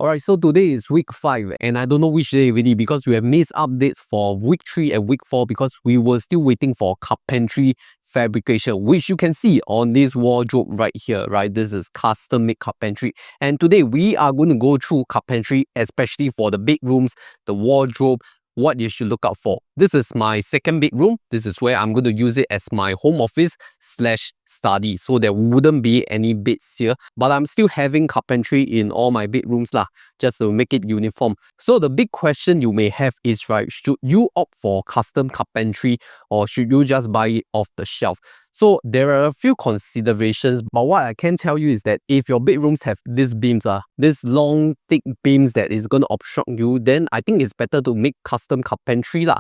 Alright, so today is week 5 and I don't know which day already because we have missed updates for week 3 and week 4 because we were still waiting for carpentry fabrication, which you can see on this wardrobe right here, right? This is custom made carpentry. And today we are going to go through carpentry, especially for the bedrooms, the wardrobe, what you should look out for. This is my second bedroom. This is where I'm going to use it as my home office slash study. So there wouldn't be any beds here, but I'm still having carpentry in all my bedrooms lah, just to make it uniform. So the big question you may have is, right, should you opt for custom carpentry or should you just buy it off the shelf? So there are a few considerations, but what I can tell you is that if your bedrooms have these beams, this long thick beams that is going to obstruct you, then I think it's better to make custom carpentry lah.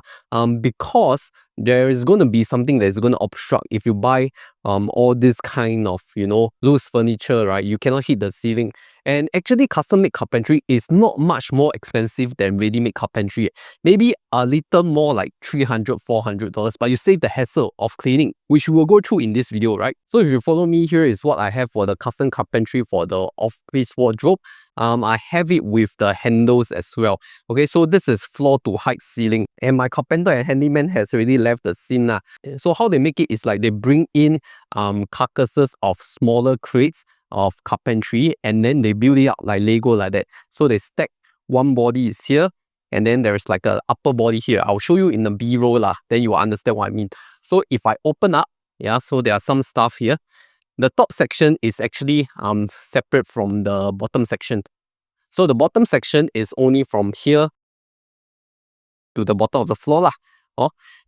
Because there is going to be something that is going to obstruct if you buy all this kind of, loose furniture, right? You cannot hit the ceiling. And actually, custom made carpentry is not much more expensive than ready made carpentry. Maybe a little more, like $300, $400, but you save the hassle of cleaning, which we will go through in this video, right? So if you follow me, here is what I have for the custom carpentry for the office wardrobe. I have it with the handles as well. Okay, so this is floor to height ceiling, and my carpenter and handyman has already left the scene lah. So how they make it is like they bring in carcasses of smaller crates of carpentry and then they build it up like Lego like that. So they stack, one body is here and then there's like a upper body here. I'll show you in the B-roll lah, then you will understand what I mean. So if I open up, so there are some stuff here. The top section is actually separate from the bottom section. So the bottom section is only from here to the bottom of the floor lah.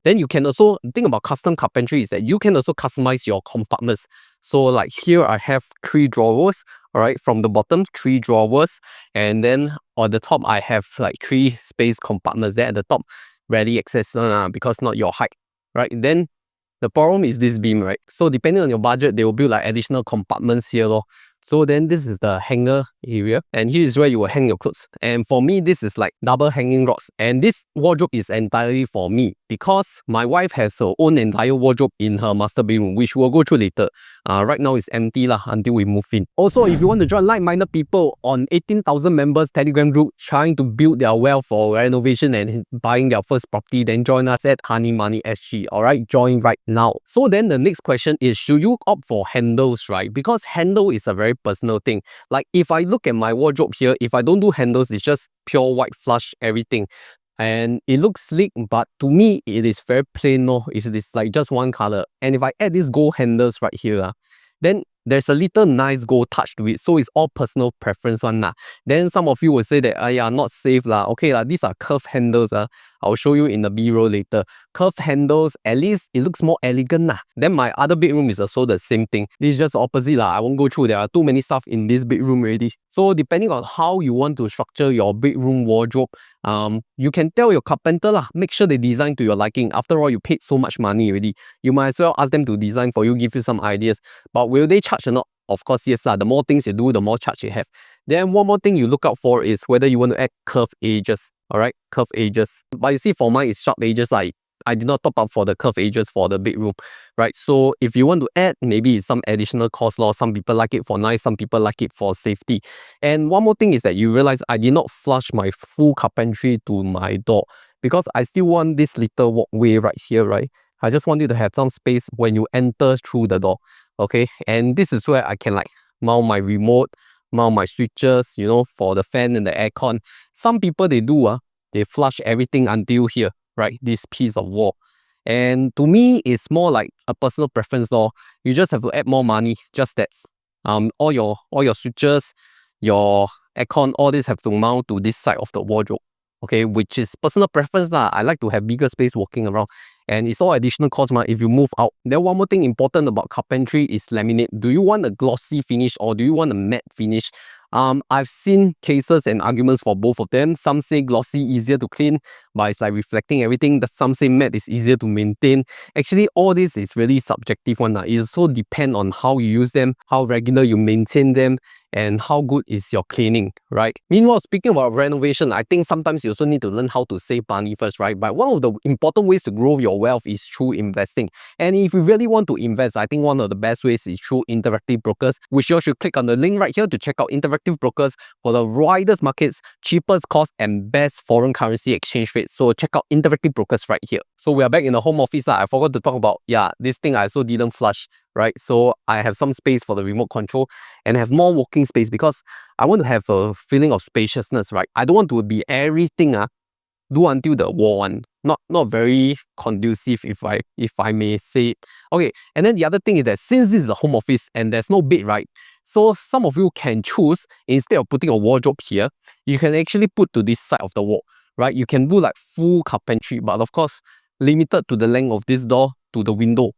Then you can also think about custom carpentry is that you can also customize your compartments. So like here I have 3 drawers, alright, from the bottom 3 drawers, and then on the top I have like 3 space compartments there at the top, rarely access because not your height, right? Then the problem is this beam, right? So depending on your budget, they will build like additional compartments here lor. So then this is the hanger area, and here is where you will hang your clothes. And for me, this is like double hanging rods. And this wardrobe is entirely for me because my wife has her own entire wardrobe in her master bedroom, which we'll go through later. Right now it's empty lah until we move in. Also, if you want to join like-minded people on 18,000 members Telegram group trying to build their wealth for renovation and buying their first property, then join us at Honey Money SG. Alright, join right now. So then the next question is, should you opt for handles, right? Because handle is a very personal thing. Like if I look at my wardrobe here, if I don't do handles, it's just pure white flush everything. And it looks sleek, but to me, it is very plain. No, it is like just one color. And if I add these gold handles right here, then there's a little nice gold touch to it. So it's all personal preference one lah. Then some of you will say that, yeah, not safe lah. Okay lah, these are curved handles. I'll show you in the B-roll later. Curved handles, at least it looks more elegant lah. Then my other bedroom is also the same thing. This is just the opposite lah. I won't go through. There are too many stuff in this bedroom already. So depending on how you want to structure your bedroom wardrobe, you can tell your carpenter lah, make sure they design to your liking. After all, you paid so much money already. You might as well ask them to design for you, give you some ideas. But will they charge or not? Of course, yes lah. The more things you do, the more charge you have. Then one more thing you look out for is whether you want to add curved edges. Alright, curved edges. But you see, for mine, it's sharp edges. Like I did not top up for the curved edges for the bedroom, right? So if you want to add, maybe it's some additional cost law. Some people like it for nice, some people like it for safety. And one more thing is that you realize I did not flush my full carpentry to my door because I still want this little walkway right here, right? I just want you to have some space when you enter through the door, okay? And this is where I can like mount my remote, mount my switches, for the fan and the aircon. Some people, they do, they flush everything until here, right? This piece of wall. And to me, it's more like a personal preference law. You just have to add more money. Just that all your switches, your aircon, all this have to mount to this side of the wardrobe. Okay, which is personal preference lah. I like to have bigger space walking around. And it's all additional cost if you move out. Then one more thing important about carpentry is laminate. Do you want a glossy finish or do you want a matte finish? I've seen cases and arguments for both of them. Some say glossy easier to clean, but it's like reflecting everything. Some say matte is easier to maintain. Actually, all this is really subjective one. It also depends on how you use them, how regular you maintain them, and how good is your cleaning, right? Meanwhile, speaking about renovation, I think sometimes you also need to learn how to save money first, right? But one of the important ways to grow your wealth is through investing. And if you really want to invest, I think one of the best ways is through Interactive Brokers, which you should click on the link right here to check out Interactive Brokers for the widest markets, cheapest cost, and best foreign currency exchange rates. So check out Interactive Brokers right here. So we are back in the home office. I forgot to talk about, this thing I also didn't flush, right? So I have some space for the remote control and have more working space because I want to have a feeling of spaciousness, right? I don't want to be everything do until the wall one. Not very conducive, if I may say it. Okay, and then the other thing is that since this is the home office and there's no bed, right? So some of you can choose, instead of putting a wardrobe here, you can actually put to this side of the wall, right? You can do like full carpentry, but of course, limited to the length of this door to the window.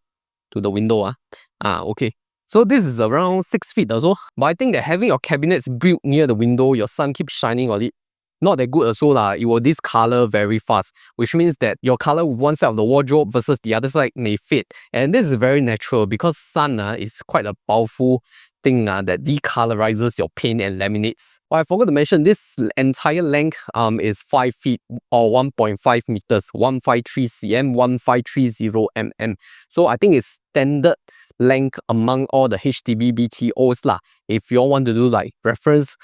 Okay. So this is around 6 feet or so. But I think that having your cabinets built near the window, your sun keeps shining on it, not that good also lah. It will discolor very fast, which means that your color with one side of the wardrobe versus the other side may fade. And this is very natural because sun is quite a powerful thing that decolorizes your paint and laminates. Oh, I forgot to mention this entire length is 5 feet or 1.5 meters, 153 cm, 1530 mm. So I think it's standard length among all the HDB BTOs lah. If you all want to do like reference,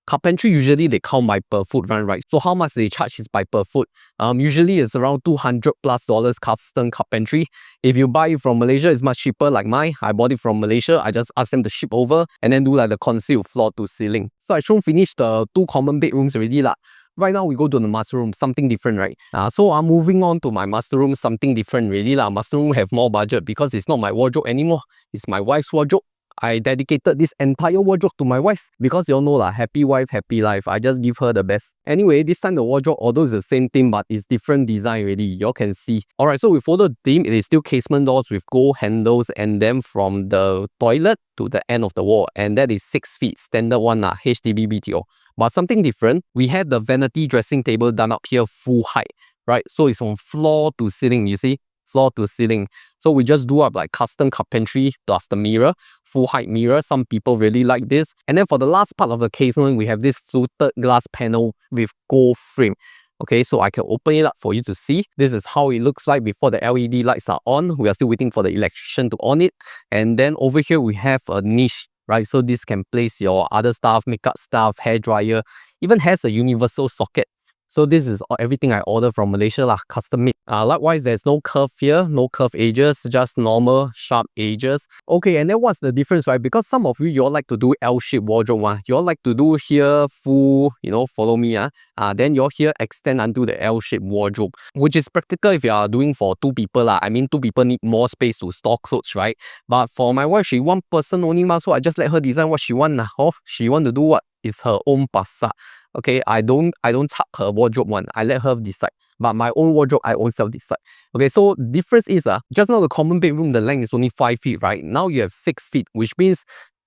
Carpentry usually they count by per foot run, right? So how much they charge is by per foot. Usually it's around $200+ custom carpentry. If you buy it from Malaysia, it's much cheaper. Like mine, I bought it from Malaysia. I just asked them to ship over and then do like the concealed floor to ceiling. So I shown finished the 2 common bedrooms already lah. Right now we go to the master room, something different, right? So I'm moving on to my master room, something different really lah. Master room have more budget because it's not my wardrobe anymore. It's my wife's wardrobe. I dedicated this entire wardrobe to my wife because you all know lah, happy wife, happy life. I just give her the best. Anyway, this time the wardrobe, although it's the same theme, but it's different design already. Y'all can see. Alright, so we follow the theme. It is still casement doors with gold handles and then from the toilet to the end of the wall. And that is 6 feet, standard one lah, HDB BTO. But something different, we have the vanity dressing table done up here full height, right? So it's from floor to ceiling, you see? Floor to ceiling. So we just do up like custom carpentry plus the mirror, full height mirror. Some people really like this. And then for the last part of the casement, we have this fluted glass panel with gold frame. Okay, so I can open it up for you to see. This is how it looks like before the LED lights are on. We are still waiting for the electrician to on it. And then over here, we have a niche, right? So this can place your other stuff, makeup stuff, hair dryer, even has a universal socket. So this is everything I ordered from Malaysia lah, custom made. Likewise, there's no curve here, no curve edges, just normal sharp edges. Okay, and then what's the difference, right? Because some of you all like to do L-shaped wardrobe, you all like to do here full, follow me, then you all here extend unto the L-shaped wardrobe, which is practical if you are doing for 2 people lah. I mean, 2 people need more space to store clothes, right? But for my wife, she 1 person only ma, so I just let her design what she want lah. She want to do what is her own pasar. Okay, I don't chuck her wardrobe one. I let her decide. But my own wardrobe, I own self decide. Okay, so difference is just now the common bedroom, the length is only 5 feet, right? Now you have 6 feet, which means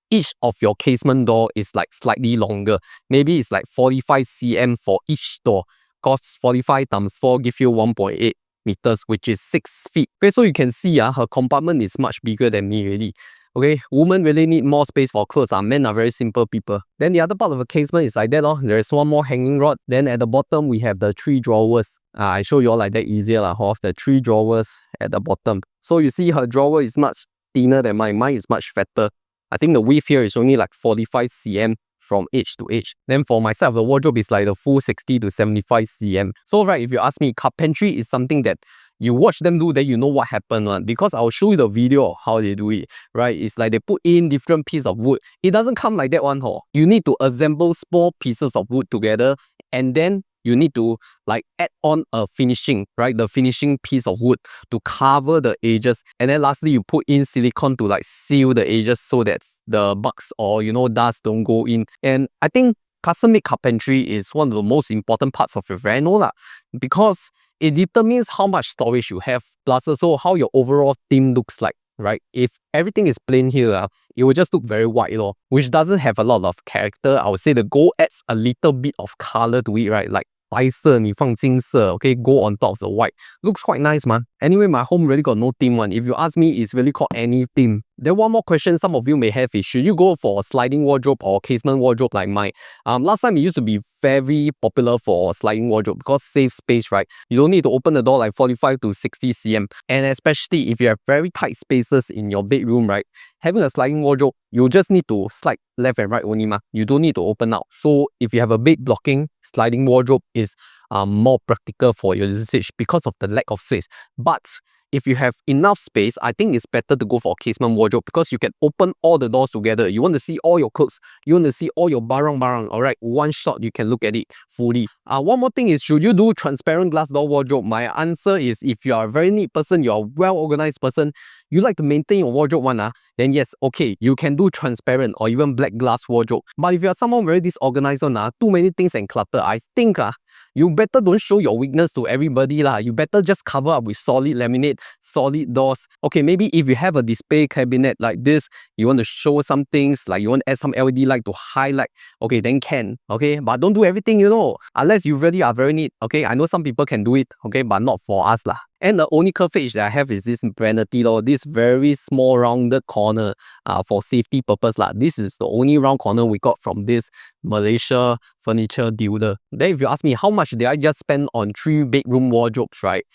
each of your casement door is like slightly longer. Maybe it's like 45 cm for each door. Cause 45 times 4 give you 1.8 meters, which is 6 feet. Okay, so you can see her compartment is much bigger than me already. Okay, women really need more space for clothes. Men are very simple people. Then the other part of the casement is like that. There's one more hanging rod. Then at the bottom, we have the 3 drawers. I show you all like that easier. The 3 drawers at the bottom. So you see her drawer is much thinner than mine. Mine is much fatter. I think the width here is only like 45 cm from edge to edge. Then for my side of the wardrobe is like the full 60 to 75 cm. So right, if you ask me, carpentry is something that you watch them do, then you know what happened, because I'll show you the video of how they do it, right? It's like they put in different pieces of wood. It doesn't come like that one, You need to assemble small pieces of wood together, and then you need to like add on a finishing, right? The finishing piece of wood to cover the edges. And then lastly, you put in silicone to like seal the edges so that the bugs or, dust don't go in. And I think custom-made carpentry is one of the most important parts of your reno because it determines how much storage you have, plus also how your overall theme looks like, right? If everything is plain here, it will just look very white, which doesn't have a lot of character. I would say the gold adds a little bit of color to it, right? Like 白色你放金色 okay go on top of the white looks quite nice man. Anyway, my home really got no theme one. If you ask me, it's really called any theme. Then one more question some of you may have is, should you go for a sliding wardrobe or casement wardrobe like mine? Last time it used to be very popular for sliding wardrobe because save space, right? You don't need to open the door like 45 to 60 cm. And especially if you have very tight spaces in your bedroom, right? Having a sliding wardrobe, you just need to slide left and right only, ma. You don't need to open out. So if you have a bed blocking, sliding wardrobe is more practical for your usage because of the lack of space. But if you have enough space, I think it's better to go for a casement wardrobe because you can open all the doors together. You want to see all your clothes, you want to see all your barang, all right? One shot, you can look at it fully. One more thing is, should you do transparent glass door wardrobe? My answer is, if you are a very neat person, you're a well-organized person, you like to maintain your wardrobe one, then yes, okay, you can do transparent or even black glass wardrobe. But if you're someone very disorganized one, too many things and clutter, I think you better don't show your weakness to everybody lah. You better just cover up with solid laminate, solid doors. Okay, maybe if you have a display cabinet like this, you want to show some things, like you want to add some LED light to highlight, okay, then can, okay? But don't do everything, you know, unless you really are very neat, okay? I know some people can do it, okay, but not for us lah. And the only curve edge that I have is this vanity door, this very small rounded corner for safety purpose lah. This is the only round corner we got from this Malaysia furniture dealer. Then if you ask me how much did I just spend on 3 bedroom wardrobes, right?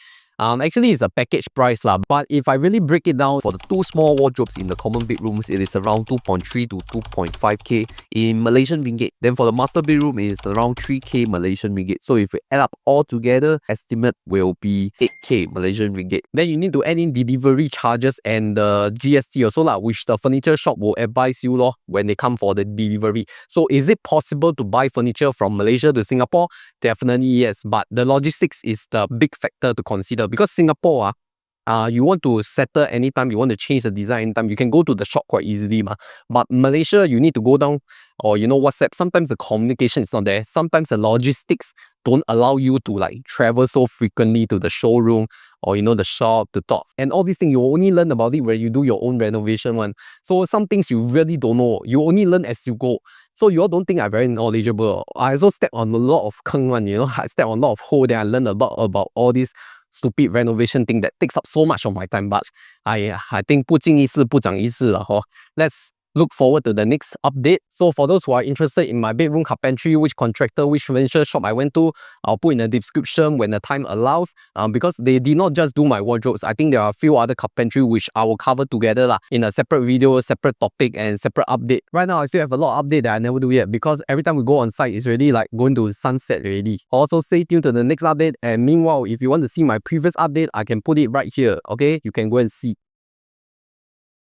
Actually it's a package price lah, but if I really break it down, for the 2 small wardrobes in the common bedrooms, it is around 2.3 to 2.5k in Malaysian ringgit. Then for the master bedroom, it is around 3k Malaysian ringgit. So if we add up all together, estimate will be 8k Malaysian ringgit. Then you need to add in delivery charges and the GST also lah, which the furniture shop will advise you lor when they come for the delivery. So is it possible to buy furniture from Malaysia to Singapore? Definitely yes, but the logistics is the big factor to consider because Singapore you want to settle anytime, you want to change the design anytime, you can go to the shop quite easily ma. But Malaysia, you need to go down or WhatsApp. Sometimes the communication is not there. Sometimes the logistics don't allow you to like travel so frequently to the showroom or the shop to talk. And all these things you only learn about it when you do your own renovation one. So some things you really don't know. You only learn as you go. So you all don't think I'm very knowledgeable. I also step on a lot of keng one, I step on a lot of hole, then I learn a lot about all these stupid renovation thing that takes up so much of my time. But I think 不经一事不长一智 Let's look forward to the next update. So for those who are interested in my bedroom carpentry, which contractor, which furniture shop I went to, I'll put in the description when the time allows. Because they did not just do my wardrobes. I think there are a few other carpentry which I will cover together lah, in a separate video, separate topic and separate update. Right now I still have a lot of update that I never do yet because every time we go on site, it's really like going to sunset already. Also stay tuned to the next update, and meanwhile, if you want to see my previous update, I can put it right here. Okay, you can go and see.